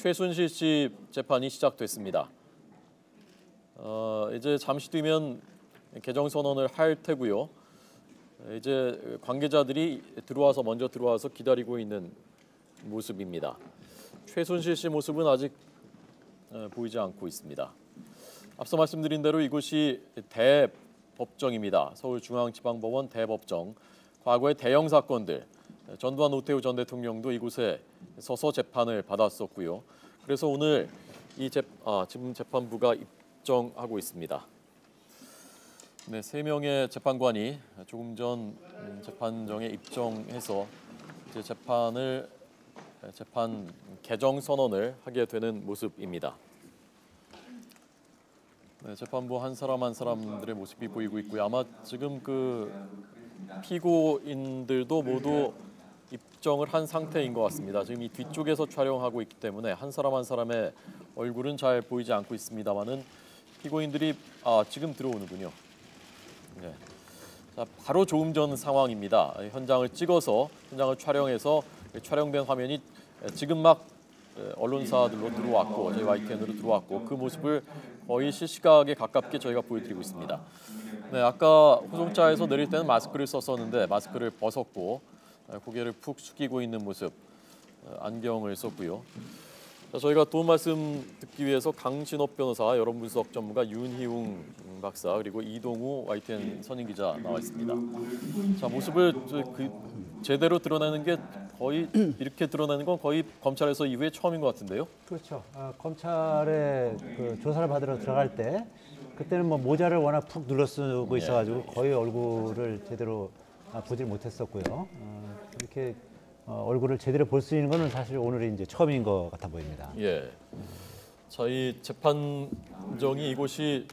최순실 씨 재판이 시작됐습니다. 이제 잠시 뒤면 개정 선언을 할 테고요. 이제 관계자들이 먼저 들어와서 기다리고 있는 모습입니다. 최순실 씨 모습은 아직 보이지 않고 있습니다. 앞서 말씀드린 대로 이곳이 대법정입니다. 서울중앙지방법원 대법정. 과거의 대형 사건들, 전두환 노태우 전 대통령도 이곳에 서서 재판을 받았었고요. 그래서 오늘 지금 재판부가 입정하고 있습니다. 네, 3명의 재판관이 조금 전 재판정에 입정해서 이제 재판 개정 선언을 하게 되는 모습입니다. 네, 재판부 한 사람 한 사람들의 모습이 보이고 있고요. 아마 지금 그 피고인들도 모두 입정을 한 상태인 것 같습니다. 지금 이 뒤쪽에서 촬영하고 있기 때문에 한 사람 한 사람의 얼굴은 잘 보이지 않고 있습니다만은 피고인들이 지금 들어오는군요. 네. 자, 바로 조금 전 상황입니다. 현장을 촬영해서 촬영된 화면이 지금 막 언론사들로 들어왔고 저희 YTN으로 들어왔고 그 모습을 거의 실시각에 가깝게 저희가 보여드리고 있습니다. 네, 아까 호송차에서 내릴 때는 마스크를 썼었는데 마스크를 벗었고 고개를 푹 숙이고 있는 모습, 안경을 썼고요. 자, 저희가 도움 말씀 듣기 위해서 강신업 변호사, 여론분석 전문가 윤희웅 박사 그리고 이동우 YTN 선임 기자 나와 있습니다. 자, 모습을 제대로 드러내는 게 거의 이렇게 드러내는 건 거의 검찰에서 이후에 처음인 것 같은데요. 그렇죠. 검찰에 그 조사를 받으러 들어갈 때 그때는 뭐 모자를 워낙 푹 눌러쓰고 있어가지고 거의 얼굴을 제대로 보질 못했었고요. 이렇게 얼굴을 제대로 볼 수 있는 것은 사실 오늘이 이제 처음인 것 같아 보입니다. 예. 저희 재판정이 이곳이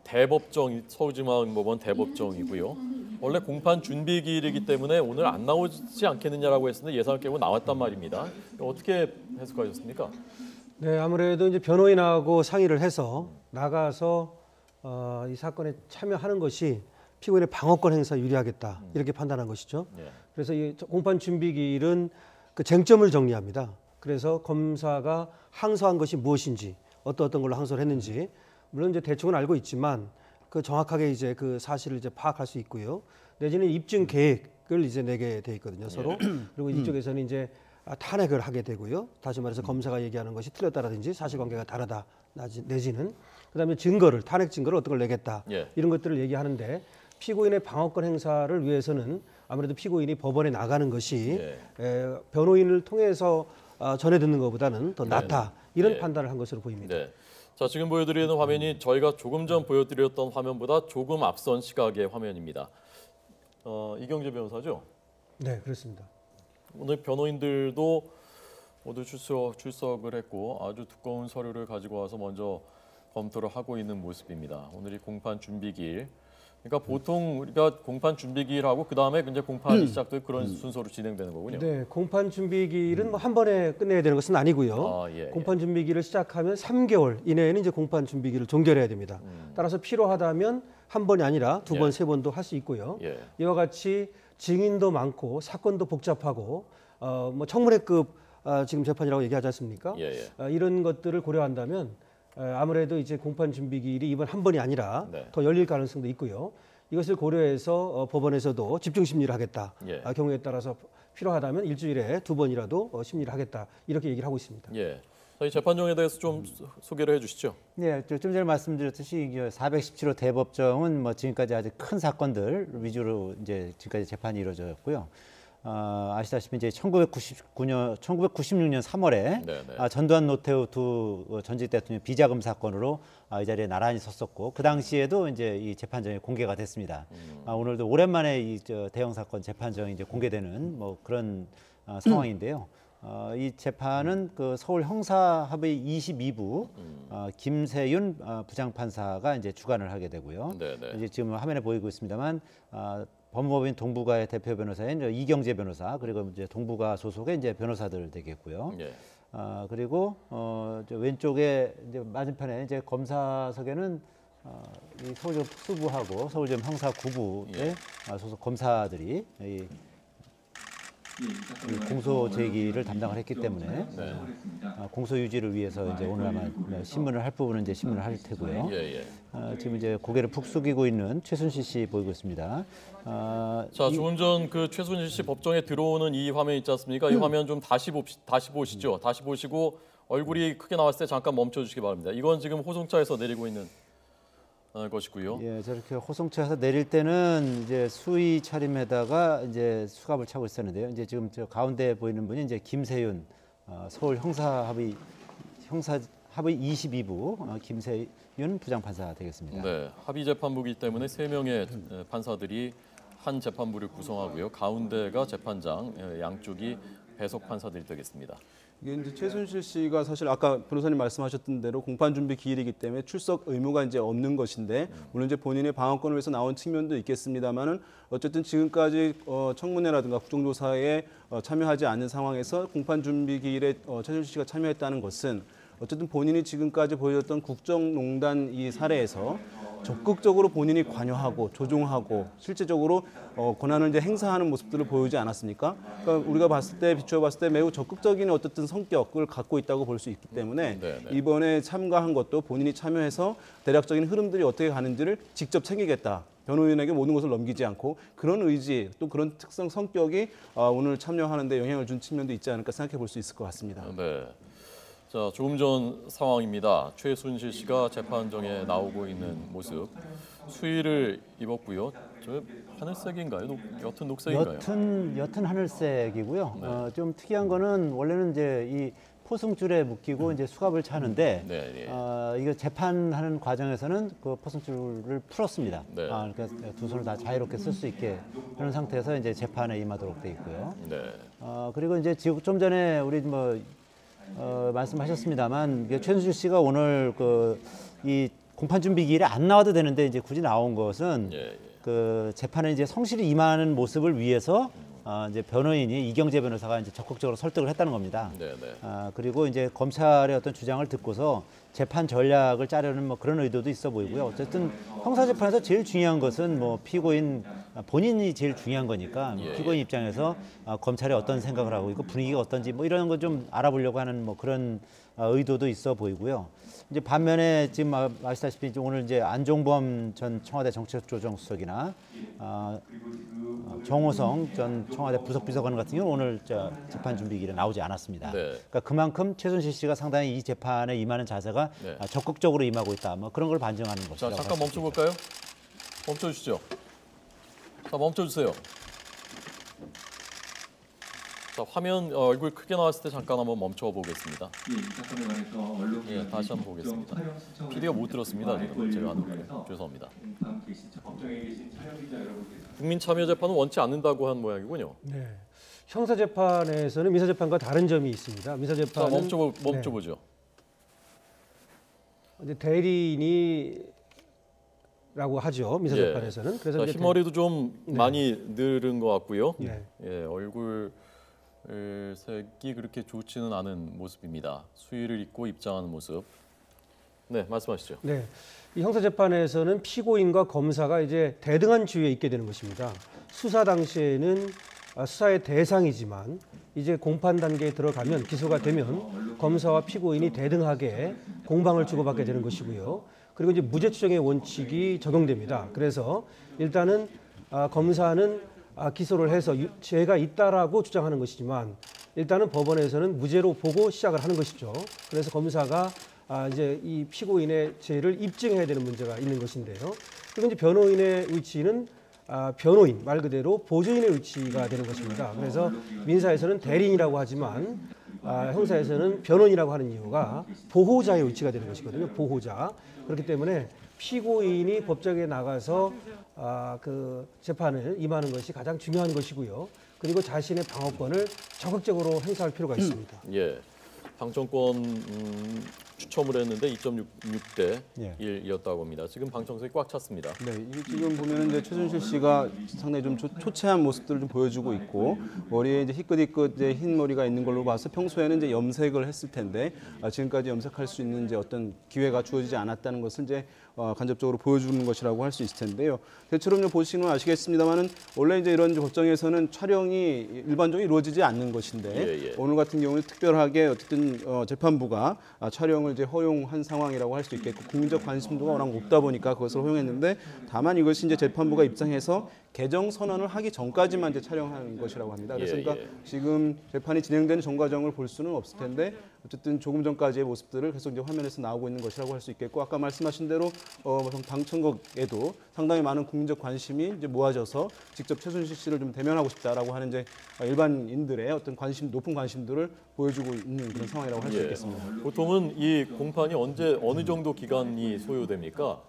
대법정, 서울지방법원 대법정이고요. 원래 공판 준비 기일이기 때문에 오늘 안 나오지 않겠느냐라고 했었는데 예상을 깨고 나왔단 말입니다. 어떻게 해석하셨습니까? 네, 아무래도 이제 변호인하고 상의를 해서 나가서 이 사건에 참여하는 것이 피고인의 방어권 행사 유리하겠다 이렇게 판단한 것이죠. 네. 그래서 이 공판 준비 기일은 그 쟁점을 정리합니다. 그래서 검사가 항소한 것이 무엇인지 어떤 걸로 항소를 했는지 물론 이제 대충은 알고 있지만 그 정확하게 이제 그 사실을 이제 파악할 수 있고요. 내지는 입증 계획을 이제 내게 돼 있거든요. 서로. 그리고 이쪽에서는 이제 탄핵을 하게 되고요. 다시 말해서 검사가 얘기하는 것이 틀렸다라든지 사실관계가 다르다 내지는 그다음에 증거를 탄핵 증거를 어떤 걸 내겠다 이런 것들을 얘기하는데 피고인의 방어권 행사를 위해서는 아무래도 피고인이 법원에 나가는 것이 변호인을 통해서 전해 듣는 것보다는 더 낫다 이런 판단을 한 것으로 보입니다. 네. 자, 지금 보여드리는 화면이 저희가 조금 전 보여드렸던 화면보다 조금 앞선 시각의 화면입니다. 이경재 변호사죠? 네, 그렇습니다. 오늘 변호인들도 모두 출석을 했고 아주 두꺼운 서류를 가지고 와서 먼저 검토를 하고 있는 모습입니다. 오늘이 공판 준비기일. 그러니까 보통 우리가 공판 준비기일하고 그 다음에 이제 공판이 시작될 그런 순서로 진행되는 거군요. 네, 공판 준비기일은 뭐 한 번에 끝내야 되는 것은 아니고요. 공판 준비기일을 시작하면 3개월 이내에는 이제 공판 준비기일을 종결해야 됩니다. 따라서 필요하다면 한 번이 아니라 두 번, 세 번도 할 수 있고요. 이와 같이 증인도 많고 사건도 복잡하고 뭐 청문회급 지금 재판이라고 얘기하지 않습니까? 이런 것들을 고려한다면 아무래도 이제 공판 준비 기일이 이번 한 번이 아니라 더 열릴 가능성도 있고요. 이것을 고려해서 법원에서도 집중 심리를 하겠다. 경우에 따라서 필요하다면 일주일에 2번이라도 심리를 하겠다. 이렇게 얘기를 하고 있습니다. 저희 재판정에 대해서 좀 소개를 해주시죠. 네, 좀 전에 말씀드렸듯이 417호 대법정은 뭐 지금까지 아주 큰 사건들 위주로 이제 지금까지 재판이 이루어졌고요. 아시다시피 이제 1996년 3월에 전두환 노태우 두 전직 대통령 비자금 사건으로 이 자리에 나란히 섰었고 그 당시에도 이제 이 재판정이 공개가 됐습니다. 오늘도 오랜만에 이 대형 사건 재판정이 이제 공개되는 뭐 그런 상황인데요. 이 재판은 그 서울 형사합의 22부 김세윤 부장판사가 이제 주관을 하게 되고요. 이제 지금 화면에 보이고 있습니다만. 법무법인 동부가의 대표 변호사인 이경재 변호사 그리고 이제 동부가 소속의 이제 변호사들 되겠고요. 그리고 왼쪽에 이제 맞은편에 이제 검사석에는 이 서울지검 특수부하고 서울지검 형사 9부의 소속 검사들이 이 공소 제기를 담당을 했기 때문에 공소 유지를 위해서 이제 오늘 아마 신문을 할 부분은 이제 신문을 할 테고요. 예. 지금 이제 고개를 푹 숙이고 있는 최순실 씨 보이고 있습니다. 자, 조금 전 그 최순실 씨 법정에 들어오는 이 화면 있지 않습니까? 이 화면 좀 다시 보시죠. 다시 보시고 얼굴이 크게 나왔을 때 잠깐 멈춰 주시기 바랍니다. 이건 지금 호송차에서 내리고 있는 것이고요. 예, 저렇게 호송차에서 내릴 때는 이제 수의 차림에다가 이제 수갑을 차고 있었는데요. 이제 지금 저 가운데 보이는 분이 이제 김세윤 서울 형사합의 22부 김세윤 부장판사 되겠습니다. 네, 합의 재판부이기 때문에 3명의 판사들이 한 재판부를 구성하고요. 가운데가 재판장, 양쪽이 배석 판사들이 되겠습니다. 이게 이제 최순실 씨가 사실 아까 변호사님 말씀하셨던 대로 공판 준비 기일이기 때문에 출석 의무가 이제 없는 것인데 물론 이제 본인의 방어권을 위해서 나온 측면도 있겠습니다만은 어쨌든 지금까지 청문회라든가 국정조사에 참여하지 않는 상황에서 공판 준비 기일에 최순실 씨가 참여했다는 것은 어쨌든 본인이 지금까지 보여줬던 국정농단 이 사례에서 적극적으로 본인이 관여하고 조종하고 실제적으로 권한을 이제 행사하는 모습들을 보이지 않았습니까? 그러니까 우리가 비추어 봤을 때 매우 적극적인 어쨌든 성격을 갖고 있다고 볼 수 있기 때문에 이번에 참가한 것도 본인이 참여해서 대략적인 흐름들이 어떻게 가는지를 직접 챙기겠다. 변호인에게 모든 것을 넘기지 않고 그런 의지 또 그런 특성 성격이 오늘 참여하는 데 영향을 준 측면도 있지 않을까 생각해 볼 수 있을 것 같습니다. 네. 자, 조금 전 상황입니다. 최순실 씨가 재판정에 나오고 있는 모습. 수의를 입었고요. 저 하늘색인가요? 옅은 녹색인가요? 옅은 하늘색이고요. 좀 특이한 거는 원래는 이제 이 포승줄에 묶이고 이제 수갑을 차는데 이거 재판하는 과정에서는 그 포승줄을 풀었습니다. 그러니까 두 손을 다 자유롭게 쓸 수 있게 그런 상태에서 이제 재판에 임하도록 돼 있고요. 그리고 이제 좀 전에 우리 말씀하셨습니다만 최순실 씨가 오늘 이 공판 준비 기일에 안 나와도 되는데 이제 굳이 나온 것은 그 재판에 이제 성실히 임하는 모습을 위해서 이제 변호인이 이경재 변호사가 이제 적극적으로 설득을 했다는 겁니다. 그리고 이제 검찰의 어떤 주장을 듣고서 재판 전략을 짜려는 뭐 그런 의도도 있어 보이고요. 어쨌든 형사 재판에서 제일 중요한 것은 뭐 피고인 본인이 제일 중요한 거니까 피고인 입장에서 검찰이 어떤 생각을 하고 있고 분위기가 어떤지 뭐 이런 거 좀 알아보려고 하는 뭐 그런 의도도 있어 보이고요. 이제 반면에 지금 아시다시피 오늘 이제 안종범 전 청와대 정책조정수석이나 정호성 전 청와대 부속비서관 같은 경우는 오늘 재판 준비기일에 나오지 않았습니다. 그러니까 그만큼 최순실 씨가 상당히 이 재판에 임하는 자세가 적극적으로 임하고 있다. 뭐 그런 걸 반증하는 것이라고. 자, 잠깐 멈춰볼까요? 멈춰주시죠. 자, 멈춰주세요. 자, 화면 얼굴 크게 나왔을 때 잠깐 한번 멈춰 보겠습니다. 다시 한번 보겠습니다. PD가 못 들었습니다. 지금 제가 하는 거 죄송합니다. 국민참여재판은 원치 않는다고 한 모양이군요. 네. 형사재판에서는 민사재판과 다른 점이 있습니다. 민사재판은 자, 멈춰보죠. 이제 대리인이라고 하죠. 민사재판에서는. 그래서 자, 이제 흰머리도 좀 많이 늘은 것 같고요. 네. 얼굴 색이 그렇게 좋지는 않은 모습입니다. 수의를 입고 입장하는 모습. 네, 말씀하시죠. 네, 이 형사재판에서는 피고인과 검사가 이제 대등한 지위에 있게 되는 것입니다. 수사 당시에는 수사의 대상이지만 이제 공판 단계에 들어가면 기소가 되면 검사와 피고인이 대등하게 공방을 주고받게 되는 것이고요. 그리고 이제 무죄 추정의 원칙이 적용됩니다. 그래서 일단은 검사는 기소를 해서 죄가 있다라고 주장하는 것이지만 일단은 법원에서는 무죄로 보고 시작을 하는 것이죠. 그래서 검사가 이제 이 피고인의 죄를 입증해야 되는 문제가 있는 것인데요. 그리고 이제 변호인의 위치는 변호인 말 그대로 보조인의 위치가 되는 것입니다. 그래서 민사에서는 대리인이라고 하지만 형사에서는 변호인이라고 하는 이유가 보호자의 위치가 되는 것이거든요. 보호자. 그렇기 때문에 피고인이 법정에 나가서 그 재판을 임하는 것이 가장 중요한 것이고요. 그리고 자신의 방어권을 적극적으로 행사할 필요가 있습니다. 예, 방청권 추첨을 했는데 2.66대 예. 1이었다고 합니다. 지금 방청석이 꽉 찼습니다. 네, 이게 지금 보면은 이제 최순실 씨가 상당히 좀 초췌한 모습들을 좀 보여주고 있고 머리에 이제 희끗희끗 이제 흰 머리가 있는 걸로 봐서 평소에는 이제 염색을 했을 텐데 지금까지 염색할 수 있는 이제 어떤 기회가 주어지지 않았다는 것을 이제 간접적으로 보여주는 것이라고 할 수 있을 텐데요. 대체로 보시면 아시겠습니다만은 원래 이제 이런 법정에서는 촬영이 일반적으로 이루어지지 않는 것인데 오늘 같은 경우는 특별하게 어쨌든 재판부가 촬영을 이제 허용한 상황이라고 할 수 있겠고 국민적 관심도가 워낙 높다 보니까 그것을 허용했는데 다만 이것이 이제 재판부가 입장해서 개정 선언을 하기 전까지만 이제 촬영하는 것이라고 합니다. 그래서 그러니까 지금 재판이 진행되는 전 과정을 볼 수는 없을 텐데 어쨌든 조금 전까지의 모습들을 계속 이제 화면에서 나오고 있는 것이라고 할 수 있겠고 아까 말씀하신 대로 당천국에도 상당히 많은 국민적 관심이 이제 모아져서 직접 최순실 씨를 좀 대면하고 싶다라고 하는 이제 일반인들의 어떤 높은 관심들을 보여주고 있는 그런 상황이라고 할 수 있겠습니다. 보통은 이 공판이 어느 정도 기간이 소요됩니까?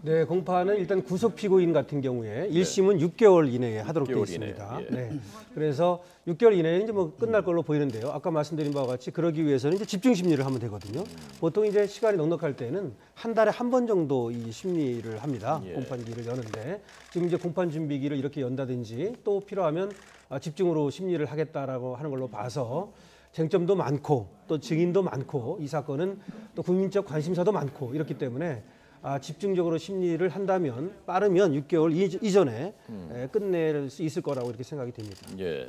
네, 공판은 일단 구속 피고인 같은 경우에 1심은 6개월 이내에 하도록 되어 6개월 있습니다. 이내에, 네. 그래서 6개월 이내에 이제 뭐 끝날 걸로 보이는데요. 아까 말씀드린 바와 같이 그러기 위해서는 이제 집중 심리를 하면 되거든요. 보통 이제 시간이 넉넉할 때는 한 달에 한 번 정도 이 심리를 합니다. 공판기를 여는데 지금 이제 공판 준비기를 이렇게 연다든지 또 필요하면 집중으로 심리를 하겠다라고 하는 걸로 봐서 쟁점도 많고 또 증인도 많고 이 사건은 또 국민적 관심사도 많고 이렇기 때문에 집중적으로 심리를 한다면 빠르면 6개월 이전에 끝낼 수 있을 거라고 이렇게 생각이 됩니다. 예.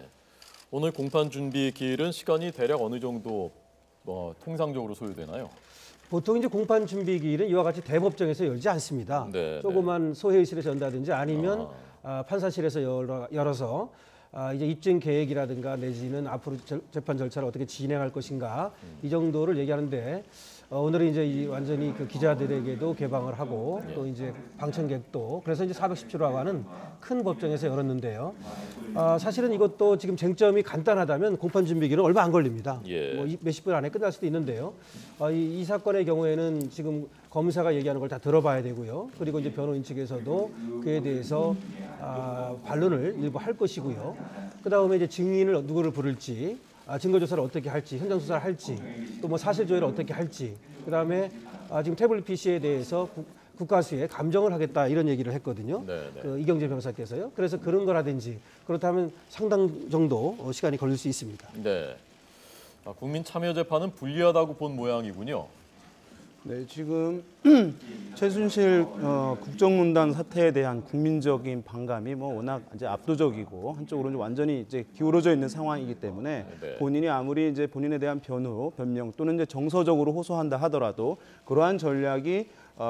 오늘 공판 준비 기일은 시간이 대략 어느 정도 통상적으로 소요되나요? 보통 이제 공판 준비 기일은 이와 같이 대법정에서 열지 않습니다. 네, 조그만 소회의실에서 연다든지 아니면 판사실에서 열어서 이제 입증 계획이라든가 내지는 앞으로 재판 절차를 어떻게 진행할 것인가 이 정도를 얘기하는데 오늘은 이제 완전히 그 기자들에게도 개방을 하고 또 이제 방청객도 그래서 이제 417호라고 하는 큰 법정에서 열었는데요. 사실은 이것도 지금 쟁점이 간단하다면 공판 준비기는 얼마 안 걸립니다. 뭐 몇십 분 안에 끝날 수도 있는데요. 이 사건의 경우에는 지금 검사가 얘기하는 걸 다 들어봐야 되고요. 그리고 이제 변호인 측에서도 그에 대해서 반론을 일부 할 것이고요. 그 다음에 이제 증인을 누구를 부를지. 증거 조사를 어떻게 할지, 현장 수사를 할지, 또 뭐 사실 조회를 어떻게 할지, 그다음에 지금 태블릿 PC에 대해서 국가수에 감정을 하겠다 이런 얘기를 했거든요. 그 이경재 변호사께서요. 그래서 그런 거라든지 그렇다면 상당 정도 시간이 걸릴 수 있습니다. 네. 국민참여재판은 불리하다고 본 모양이군요. 네, 지금 최순실 국정농단 사태에 대한 국민적인 반감이 워낙 이제 압도적이고 한쪽으로 이제 완전히 이제 기울어져 있는 상황이기 때문에 본인이 아무리 이제 본인에 대한 변명 또는 이제 정서적으로 호소한다 하더라도 그러한 전략이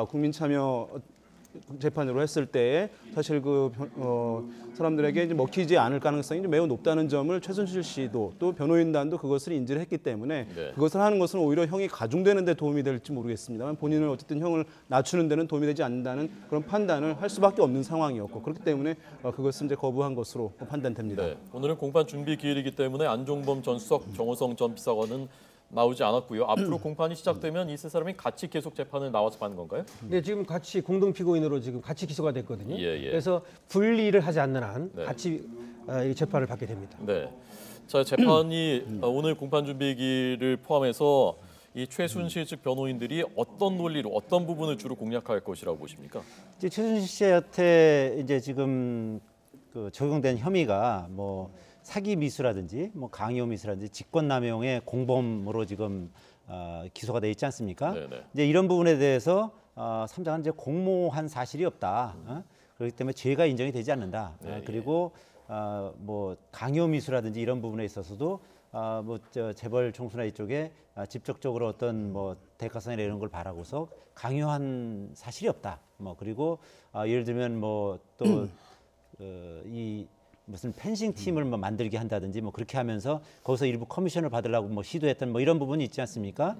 국민참여 재판으로 했을 때에 사실 사람들에게 이제 먹히지 않을 가능성이 매우 높다는 점을 최순실 씨도 또 변호인단도 그것을 인지를 했기 때문에 그것을 하는 것은 오히려 형이 가중되는 데 도움이 될지 모르겠습니다만 본인은 어쨌든 형을 낮추는 데는 도움이 되지 않는다는 그런 판단을 할 수밖에 없는 상황이었고 그렇기 때문에 그것을 이제 거부한 것으로 판단됩니다. 네. 오늘은 공판 준비 기일이기 때문에 안종범 전 수석, 정호성 전 비서관은 나오지 않았고요. 앞으로 공판이 시작되면 이 세 사람이 같이 계속 재판을 나와서 받는 건가요? 네, 지금 같이 공동 피고인으로 지금 같이 기소가 됐거든요. 예. 그래서 분리를 하지 않는 한 같이 이 재판을 받게 됩니다. 네. 자, 재판이 오늘 공판 준비기를 포함해서 이 최순실 측 변호인들이 어떤 논리로 어떤 부분을 주로 공략할 것이라고 보십니까? 이제 최순실 씨한테 이제 지금 그 적용된 혐의가 뭐 사기 미수라든지 뭐 강요 미수라든지 직권남용의 공범으로 지금 기소가 돼 있지 않습니까? 이제 이런 부분에 대해서 삼장은 이제 공모한 사실이 없다. 그렇기 때문에 죄가 인정이 되지 않는다. 그리고 뭐 강요 미수라든지 이런 부분에 있어서도 재벌 총수나 이쪽에 직접적으로 어떤 뭐 대가성이나 이런 걸 바라고서 강요한 사실이 없다. 뭐 그리고 예를 들면 뭐 또 이 무슨 펜싱 팀을 뭐 만들게 한다든지 뭐 그렇게 하면서 거기서 일부 커미션을 받으려고 뭐 시도했던 뭐 이런 부분이 있지 않습니까?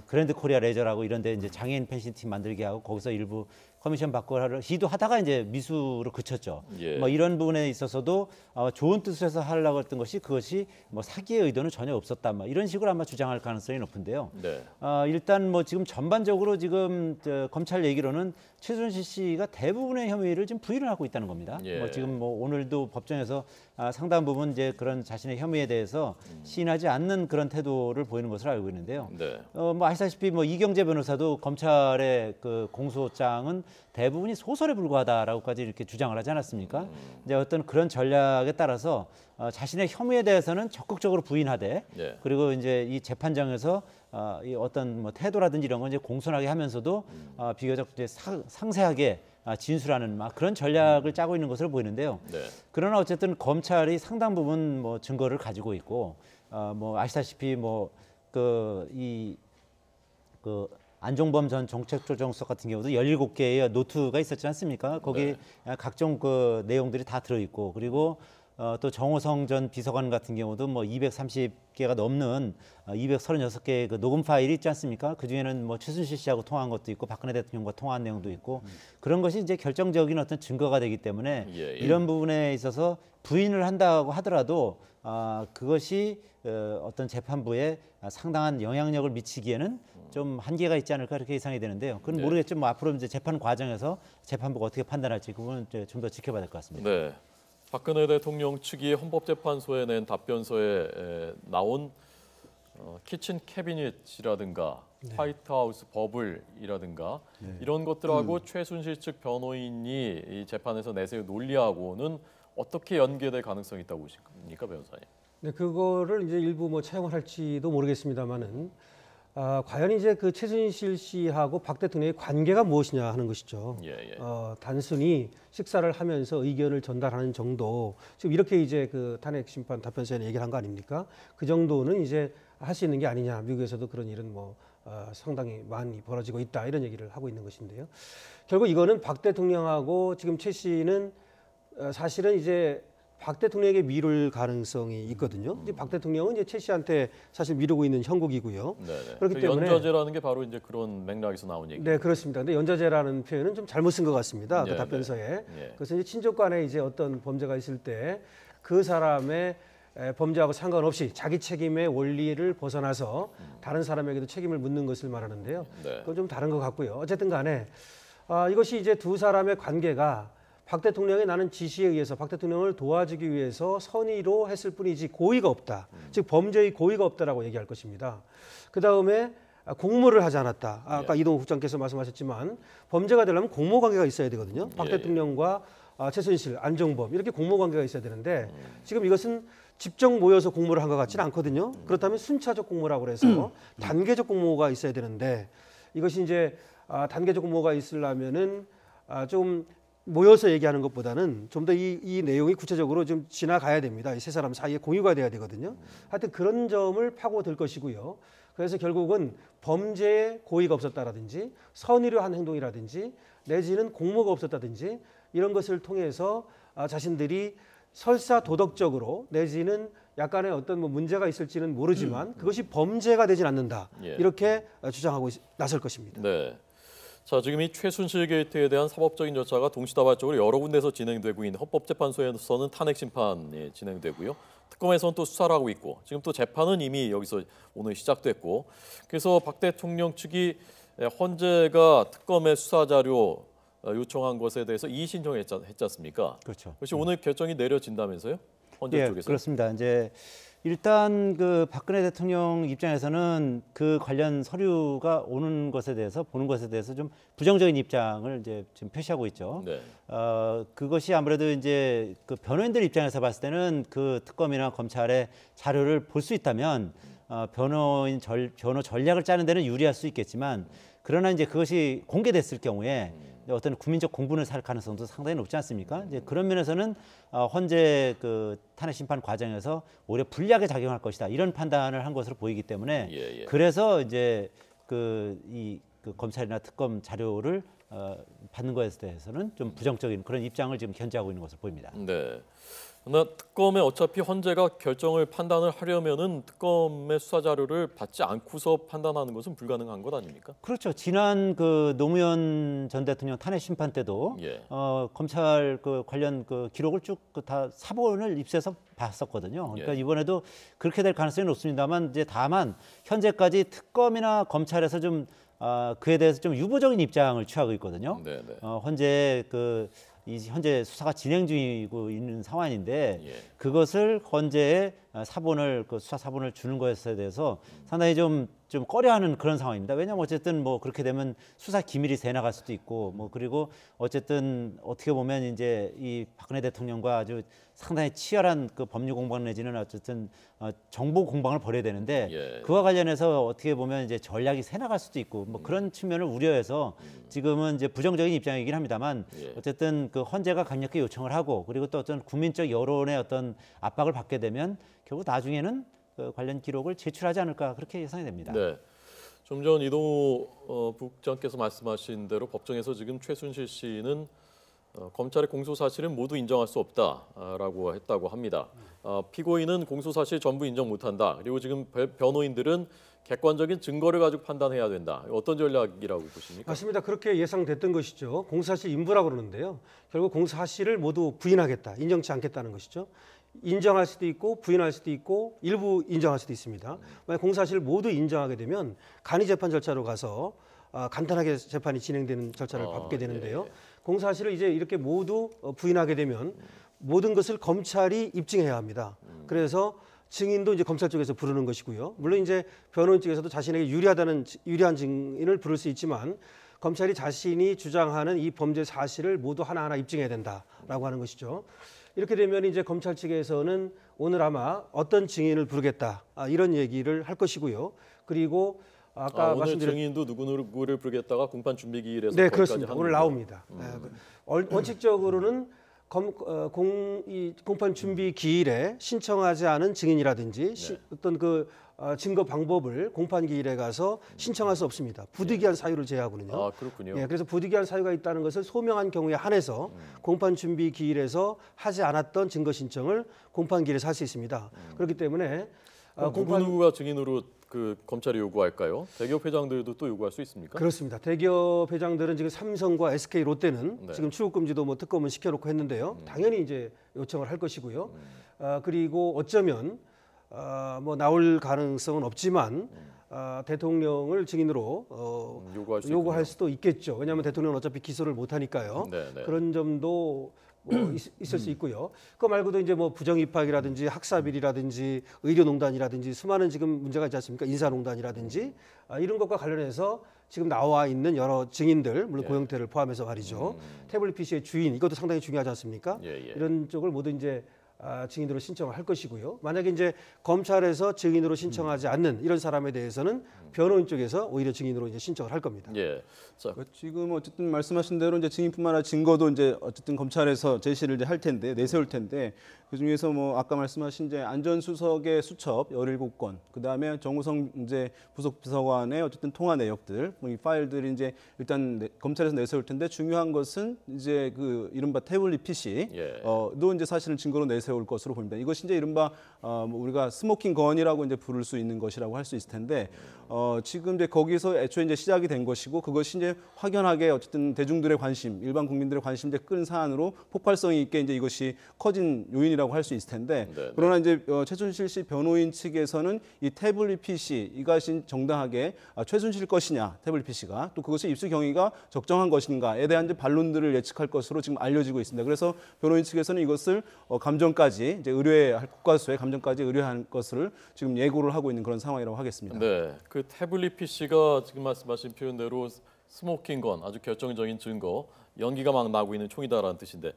그랜드 코리아 레저라고 이런데 이제 장애인 펜싱 팀 만들게 하고 거기서 일부 커미션 받고 하려 시도하다가 이제 미수로 그쳤죠. 뭐 이런 부분에 있어서도 좋은 뜻에서 하려고 했던 것이 그것이 뭐 사기의 의도는 전혀 없었다. 뭐 이런 식으로 아마 주장할 가능성이 높은데요. 일단 뭐 지금 전반적으로 지금 검찰 얘기로는 최순실 씨가 대부분의 혐의를 지금 부인을 하고 있다는 겁니다. 뭐 지금 뭐 오늘도 법정에서 상당 부분 이제 그런 자신의 혐의에 대해서 시인하지 않는 그런 태도를 보이는 것으로 알고 있는데요. 네. 뭐 아시다시피 뭐 이경재 변호사도 검찰의 그 공소장은 대부분이 소설에 불과하다라고까지 이렇게 주장을 하지 않았습니까? 이제 어떤 그런 전략에 따라서 자신의 혐의에 대해서는 적극적으로 부인하되 네. 그리고 이제 이 재판장에서 이 어떤 뭐 태도라든지 이런 건 이제 공손하게 하면서도 비교적 이제 상세하게 진술하는 막 그런 전략을 짜고 있는 것으로 보이는데요. 네. 그러나 어쨌든 검찰이 상당 부분 뭐 증거를 가지고 있고 뭐 아시다시피 뭐 그 안종범 전 정책조정수석 같은 경우도 17개의 노트가 있었지 않습니까? 거기 각종 그 내용들이 다 들어 있고 그리고 또 정호성 전 비서관 같은 경우도 뭐 230개가 넘는 236개의 그 녹음 파일이 있지 않습니까? 그 중에는 뭐 최순실 씨하고 통화한 것도 있고 박근혜 대통령과 통화한 내용도 있고 그런 것이 이제 결정적인 어떤 증거가 되기 때문에 이런 부분에 있어서 부인을 한다고 하더라도 그것이 어떤 재판부에 상당한 영향력을 미치기에는 좀 한계가 있지 않을까 이렇게 예상이 되는데요. 그건 모르겠지만 뭐 앞으로 이제 재판 과정에서 재판부가 어떻게 판단할지 그거는 좀 더 지켜봐야 될 것 같습니다. 네. 박근혜 대통령 측이 헌법재판소에 낸 답변서에 나온 키친 캐비닛이라든가 화이트하우스 버블이라든가 이런 것들하고 최순실 측 변호인이 이 재판에서 내세운 논리하고는 어떻게 연계될 가능성이 있다고 보십니까, 변호사님? 네, 그거를 이제 일부 뭐 차용을 할지도 모르겠습니다만은 과연 이제 그 최순실 씨하고 박 대통령의 관계가 무엇이냐 하는 것이죠. 단순히 식사를 하면서 의견을 전달하는 정도, 지금 이렇게 이제 그 탄핵 심판 답변서에 얘기를 한 거 아닙니까? 그 정도는 이제 할 수 있는 게 아니냐. 미국에서도 그런 일은 뭐 상당히 많이 벌어지고 있다 이런 얘기를 하고 있는 것인데요. 결국 이거는 박 대통령하고 지금 최 씨는 사실은 이제 박 대통령에게 미룰 가능성이 있거든요. 이제 박 대통령은 이제 최 씨한테 사실 미루고 있는 형국이고요. 그렇기 때문에 연좌제라는 게 바로 이제 그런 맥락에서 나온 얘기죠. 네, 그렇습니다. 근데 연좌제라는 표현은 좀 잘못 쓴 것 같습니다. 그 답변서에. 그래서 이제 친족 간에 이제 어떤 범죄가 있을 때 그 사람의 범죄하고 상관없이 자기 책임의 원리를 벗어나서 다른 사람에게도 책임을 묻는 것을 말하는데요. 그건 좀 다른 것 같고요. 어쨌든 간에 이것이 이제 두 사람의 관계가 박 대통령의 나는 지시에 의해서 박 대통령을 도와주기 위해서 선의로 했을 뿐이지 고의가 없다. 즉 범죄의 고의가 없다라고 얘기할 것입니다. 그 다음에 공모를 하지 않았다. 아까 이동욱 국장께서 말씀하셨지만 범죄가 되려면 공모 관계가 있어야 되거든요. 박 대통령과 최순실, 안종범 이렇게 공모 관계가 있어야 되는데 지금 이것은 직접 모여서 공모를 한 것 같지는 않거든요. 그렇다면 순차적 공모라고 해서 단계적 공모가 있어야 되는데 이것이 이제 단계적 공모가 있으려면은 좀 모여서 얘기하는 것보다는 좀 더 이 내용이 구체적으로 좀 지나가야 됩니다. 이 세 사람 사이에 공유가 돼야 되거든요. 하여튼 그런 점을 파고들 것이고요. 그래서 결국은 범죄에 고의가 없었다라든지 선의로 한 행동이라든지 내지는 공모가 없었다든지 이런 것을 통해서 자신들이 설사 도덕적으로 내지는 약간의 어떤 뭐 문제가 있을지는 모르지만 그것이 범죄가 되진 않는다. 이렇게 주장하고 나설 것입니다. 네. 자, 지금 이 최순실 게이트에 대한 사법적인 절차가 동시다발적으로 여러 군데서 진행되고 있는 헌법재판소에서는 탄핵 심판이 진행되고요. 특검에서는 또 수사를 하고 있고 지금 또 재판은 이미 여기서 오늘 시작됐고 그래서 박 대통령 측이 헌재가 특검의 수사 자료 요청한 것에 대해서 이의 신청했지 않습니까? 그렇죠. 그것이 오늘 결정이 내려진다면서요? 헌재 쪽에서? 그렇습니다. 이제 일단 그 박근혜 대통령 입장에서는 그 관련 서류가 오는 것에 대해서 보는 것에 대해서 좀 부정적인 입장을 이제 지금 표시하고 있죠. 그것이 아무래도 이제 그 변호인들 입장에서 봤을 때는 그 특검이나 검찰의 자료를 볼 수 있다면 변호 전략을 짜는 데는 유리할 수 있겠지만 그러나 이제 그것이 공개됐을 경우에 어떤 국민적 공분을 살 가능성도 상당히 높지 않습니까? 이제 그런 면에서는 헌재 그 탄핵 심판 과정에서 오히려 불리하게 작용할 것이다 이런 판단을 한 것으로 보이기 때문에 그래서 이제 그 검찰이나 특검 자료를 받는 것에 대해서는 좀 부정적인 그런 입장을 지금 견지하고 있는 것으로 보입니다. 네. 그러나 특검에 어차피 헌재가 결정을 판단을 하려면은 특검의 수사 자료를 받지 않고서 판단하는 것은 불가능한 것 아닙니까? 그렇죠. 지난 그 노무현 전 대통령 탄핵 심판 때도 검찰 그 관련 그 기록을 쭉 다 사본을 입수해서 봤었거든요. 그러니까 이번에도 그렇게 될 가능성이 높습니다만 이제 다만 현재까지 특검이나 검찰에서 좀 그에 대해서 좀 유보적인 입장을 취하고 있거든요. 헌재 그 이 현재 수사가 진행 중이고 있는 상황인데 예. 그것을 헌재에 사본을 그 수사 사본을 주는 것에 대해서 상당히 좀 꺼려하는 그런 상황입니다. 왜냐하면 어쨌든 뭐 그렇게 되면 수사 기밀이 새 나갈 수도 있고 뭐 그리고 어쨌든 어떻게 보면 이제 이 박근혜 대통령과 아주 상당히 치열한 그 법률 공방 내지는 어쨌든 정보 공방을 벌여야 되는데 예. 그와 관련해서 어떻게 보면 이제 전략이 새 나갈 수도 있고 뭐 그런 측면을 우려해서 지금은 이제 부정적인 입장이긴 합니다만 예. 어쨌든 그 헌재가 강력히 요청을 하고 그리고 또 어떤 국민적 여론의 어떤 압박을 받게 되면 결국 나중에는 그 관련 기록을 제출하지 않을까 그렇게 예상이 됩니다. 네. 좀 전 이동우 국장께서 말씀하신 대로 법정에서 지금 최순실 씨는 검찰의 공소 사실은 모두 인정할 수 없다라고 했다고 합니다. 피고인은 공소 사실 전부 인정 못한다. 그리고 지금 변호인들은 객관적인 증거를 가지고 판단해야 된다. 어떤 전략이라고 보십니까? 맞습니다. 그렇게 예상됐던 것이죠. 공소사실 인부라고 그러는데요. 결국 공소사실을 모두 부인하겠다, 인정치 않겠다는 것이죠. 인정할 수도 있고 부인할 수도 있고 일부 인정할 수도 있습니다. 만약 공소사실을 모두 인정하게 되면 간이 재판 절차로 가서 간단하게 재판이 진행되는 절차를 밟게 되는데요. 예. 공소사실을 이제 이렇게 모두 부인하게 되면 모든 것을 검찰이 입증해야 합니다. 그래서 증인도 이제 검찰 쪽에서 부르는 것이고요. 물론 이제 변호인 측에서도 자신에게 유리한 증인을 부를 수 있지만 검찰이 자신이 주장하는 이 범죄 사실을 모두 하나하나 입증해야 된다라고 하는 것이죠. 이렇게 되면 이제 검찰 측에서는 오늘 아마 어떤 증인을 부르겠다 이런 얘기를 할 것이고요. 그리고 아까 오늘 말씀드린 증인도 누구를 부르겠다가 공판 준비 기일에서 네, 거기까지 그렇습니다. 하는 오늘 겁니다. 나옵니다. 원칙적으로는 이 공판 준비 기일에 신청하지 않은 증인이라든지 어떤 그 증거 방법을 공판 기일에 가서 신청할 수 없습니다. 부득이한 사유를 제외하고는요. 아, 그렇군요. 예, 그래서 부득이한 사유가 있다는 것을 소명한 경우에 한해서 공판 준비 기일에서 하지 않았던 증거 신청을 공판 기일에서 할 수 있습니다. 그렇기 때문에 누구가 증인으로 그 검찰이 요구할까요? 대기업 회장들도 또 요구할 수 있습니까? 그렇습니다. 대기업 회장들은 지금 삼성과 SK 롯데는 네. 지금 출국 금지도 뭐 특검은 시켜놓고 했는데요. 당연히 이제 요청을 할 것이고요. 그리고 어쩌면 뭐 나올 가능성은 없지만 대통령을 증인으로 요구할 수도 있겠죠. 왜냐하면 대통령은 어차피 기소를 못 하니까요. 네, 네. 그런 점도 뭐 있을 수 있고요. 그거 말고도 이제 뭐 부정입학이라든지 학사비리라든지 의료농단이라든지 수많은 지금 문제가 있지 않습니까? 인사농단이라든지 이런 것과 관련해서 지금 나와 있는 여러 증인들, 물론 고영태를 포함해서 말이죠. 태블릿 PC의 주인 이것도 상당히 중요하지 않습니까? 예. 이런 쪽을 모두 이제 증인으로 신청을 할 것이고요. 만약에 이제 검찰에서 증인으로 신청하지 않는 이런 사람에 대해서는 변호인 쪽에서 오히려 증인으로 이제 신청을 할 겁니다. 예. 자, 지금 어쨌든 말씀하신 대로 이제 증인뿐만 아니라 증거도 이제 어쨌든 검찰에서 제시를 이제 할 텐데 내세울 텐데 그 중에서 뭐 아까 말씀하신 이제 안전수석의 수첩 17건, 그 다음에 정우성 이제 부속 비서관의 어쨌든 통화 내역들, 이 파일들이 이제 일단 검찰에서 내세울 텐데 중요한 것은 이제 그 이른바 태블릿 PC 도 이제 사실은 증거로 내세울 것으로 보입니다. 이것이 이제 이른바 뭐 우리가 스모킹 건이라고 이제 부를 수 있는 것이라고 할 수 있을 텐데 지금 이제 거기서 애초에 이제 시작이 된 것이고 그것이 이제 확연하게 어쨌든 대중들의 관심, 일반 국민들의 관심 이제 끈 사안으로 폭발성이 있게 이제 이것이 커진 요인이라고 할 수 있을 텐데 그러나 이제 최순실 씨 변호인 측에서는 이 태블릿 PC 이것이 정당하게 최순실 것이냐 태블릿 PC가 또 그것의 입수 경위가 적정한 것인가에 대한 이제 반론들을 예측할 것으로 지금 알려지고 있습니다. 그래서 변호인 측에서는 이것을 감정까지 이제 의뢰할 국과수의 감정까지 의뢰할 것을 지금 예고를 하고 있는 그런 상황이라고 하겠습니다. 네, 그 태블릿 PC가 지금 말씀하신 표현대로 스모킹건 아주 결정적인 증거, 연기가 막 나고 있는 총이다라는 뜻인데